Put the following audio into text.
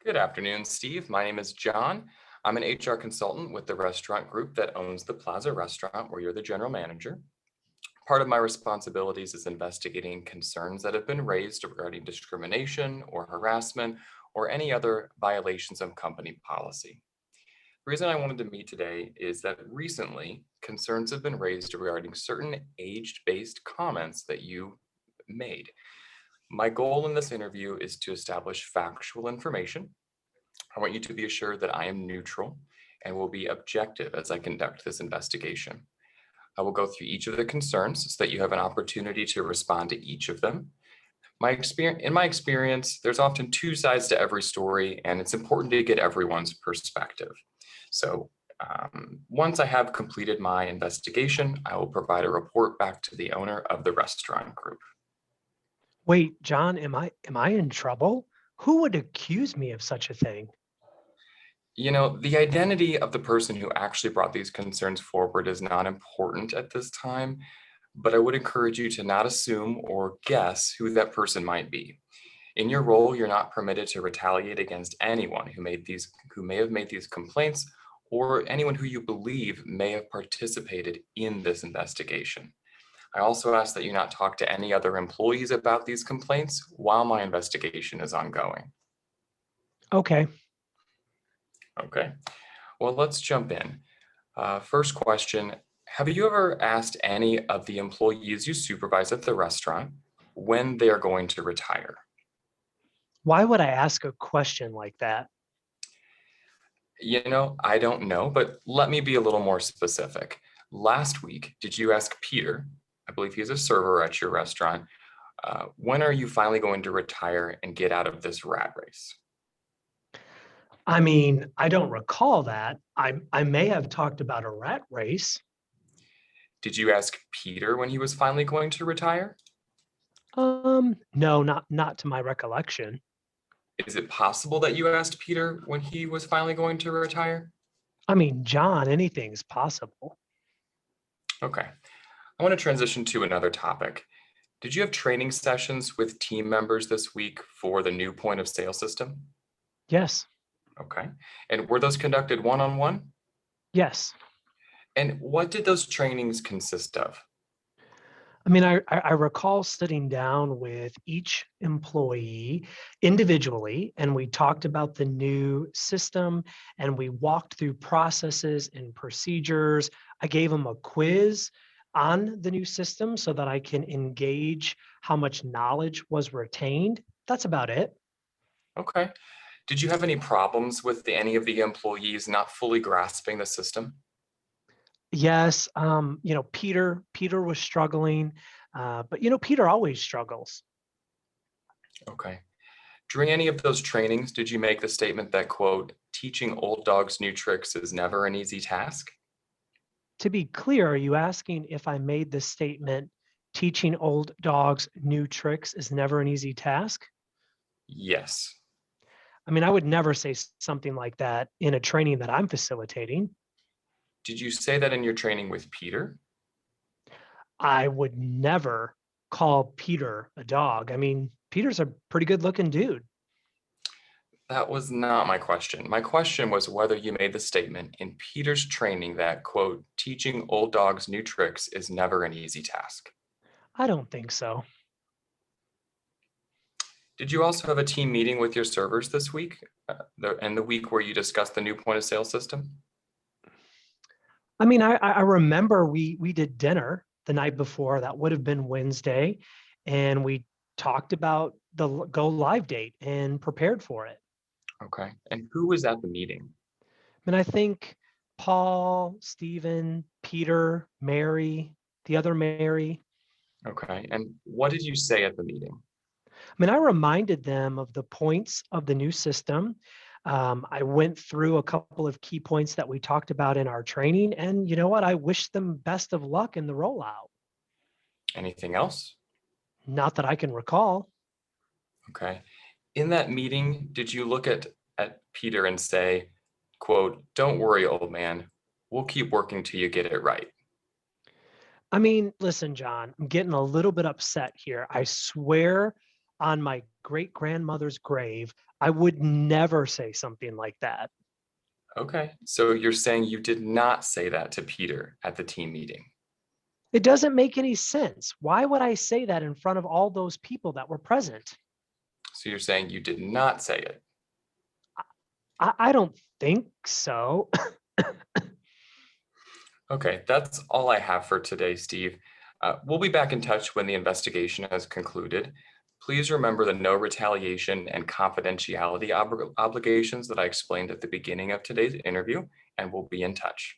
Good afternoon, Steve. My name is John. I'm an HR consultant with the restaurant group that owns the Plaza Restaurant, where you're the general manager. Part of my responsibilities is investigating concerns that have been raised regarding discrimination or harassment or any other violations of company policy. The reason I wanted to meet today is that recently concerns have been raised regarding certain age-based comments that you made. My goal in this interview is to establish factual information. I want you to be assured that I am neutral and will be objective as I conduct this investigation. I will go through each of the concerns so that you have an opportunity to respond to each of them. In my experience, there's often two sides to every story, and it's important to get everyone's perspective. So once I have completed my investigation, I will provide a report back to the owner of the restaurant group. Wait, John, am I in trouble? Who would accuse me of such a thing? You know, the identity of the person who actually brought these concerns forward is not important at this time, but I would encourage you to not assume or guess who that person might be. In your role, you're not permitted to retaliate against anyone who may have made these complaints or anyone who you believe may have participated in this investigation. I also ask that you not talk to any other employees about these complaints while my investigation is ongoing. Okay. Okay. Well, let's jump in. First question. Have you ever asked any of the employees you supervise at the restaurant when they are going to retire? Why would I ask a question like that? You know, I don't know, but let me be a little more specific. Last week, did you ask Peter, I believe he's a server at your restaurant, when are you finally going to retire and get out of this rat race? I mean, I don't recall that. I may have talked about a rat race. Did you ask Peter when he was finally going to retire? No, not to my recollection. Is it possible that you asked Peter when he was finally going to retire? I mean, John, anything's possible. Okay. I want to transition to another topic. Did you have training sessions with team members this week for the new point of sale system? Yes. Okay. And were those conducted one on one? Yes. And what did those trainings consist of? I mean, I recall sitting down with each employee individually, and we talked about the new system and we walked through processes and procedures. I gave them a quiz on the new system so that I can engage how much knowledge was retained. That's about it. Okay. Did you have any problems with any of the employees not fully grasping the system? Yes, Peter was struggling, but Peter always struggles. Okay. During any of those trainings, did you make the statement that, quote, teaching old dogs new tricks is never an easy task? To be clear, are you asking if I made the statement, teaching old dogs new tricks is never an easy task? Yes. I mean, I would never say something like that in a training that I'm facilitating. Did you say that in your training with Peter? I would never call Peter a dog. I mean, Peter's a pretty good looking dude. That was not my question. My question was whether you made the statement in Peter's training that, quote, teaching old dogs new tricks is never an easy task. I don't think so. Did you also have a team meeting with your servers this week and the week where you discussed the new point of sale system? I mean, I remember we did dinner the night before. That would have been Wednesday, and we talked about the go live date and prepared for it. Okay. And who was at the meeting? I mean, I think Paul, Stephen, Peter, Mary, the other Mary. Okay. And what did you say at the meeting? I mean, I reminded them of the points of the new system. I went through a couple of key points that we talked about in our training, and you know what? I wish them best of luck in the rollout. Anything else? Not that I can recall. Okay. In that meeting, did you look at Peter and say, quote, don't worry, old man. We'll keep working till you get it right. I mean, listen, John, I'm getting a little bit upset here. I swear on my great grandmother's grave, I would never say something like that. Okay, so you're saying you did not say that to Peter at the team meeting. It doesn't make any sense. Why would I say that in front of all those people that were present? So you're saying you did not say it. I don't think so. Okay, that's all I have for today, Steve. We'll be back in touch when the investigation has concluded. Please remember the no retaliation and confidentiality obligations that I explained at the beginning of today's interview, and we'll be in touch.